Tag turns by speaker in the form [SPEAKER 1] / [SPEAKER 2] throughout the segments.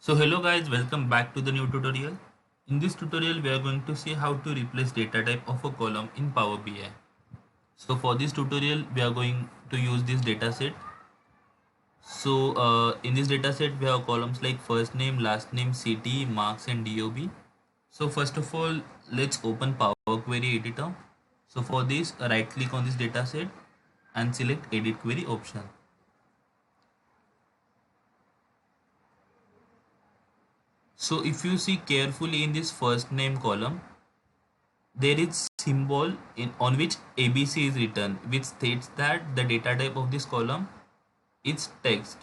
[SPEAKER 1] So hello guys, welcome back to the new tutorial. In this tutorial we are going to see how to replace data type of a column in Power BI. So for this tutorial we are going to use this data set. So in this data set we have columns like first name, last name, city, marks and DOB. So first of all let's open Power Query editor. So for this right click on this data set and select edit query option. So if you see carefully in this first name column, there is symbol on which ABC is written, which states that the data type of this column is text.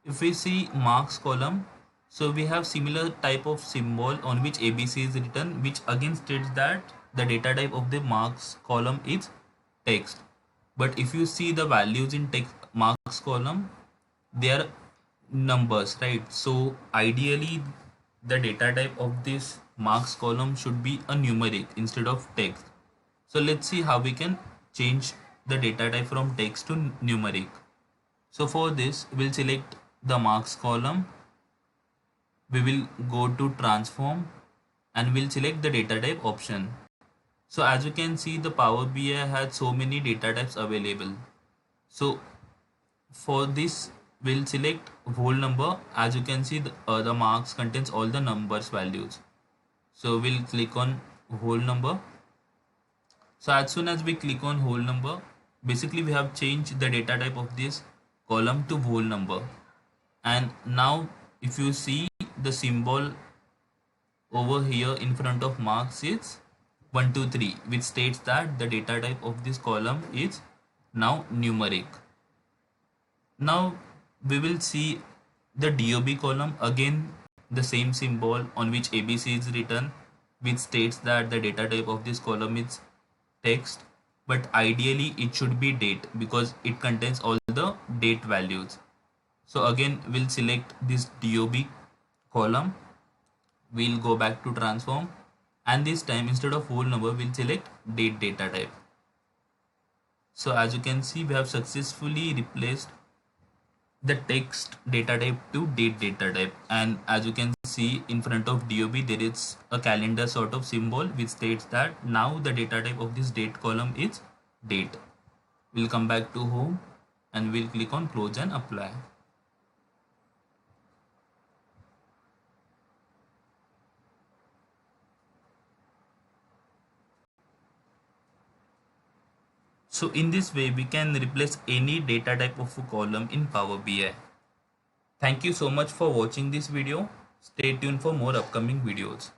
[SPEAKER 1] If we see marks column, so we have similar type of symbol on which ABC is written, which again states that the data type of the marks column is text. But if you see the values in text marks column, they are numbers, right? So ideally the data type of this marks column should be a numeric instead of text. So let's see how we can change the data type from text to numeric. So for this we'll select the marks column, we will go to transform and we'll select the data type option. So as you can see, the Power BI has so many data types available. So for this we'll select whole number. As you can see, the marks contains all the numbers values. So we'll click on whole number. So as soon as we click on whole number, basically we have changed the data type of this column to whole number. And now if you see the symbol over here in front of marks is 123, which states that the data type of this column is now numeric. Now we will see the DOB column, again the same symbol on which ABC is written, which states that the data type of this column is text, but ideally it should be date because it contains all the date values. So again we'll select this DOB column, we'll go back to transform, and this time instead of whole number we'll select date data type. So as you can see, we have successfully replaced the text data type to date data type, and as you can see in front of DOB there is a calendar sort of symbol which states that now the data type of this date column is date. We'll come back to home and we'll click on close and apply. So in this way we can replace any data type of a column in Power BI. Thank you so much for watching this video. Stay tuned for more upcoming videos.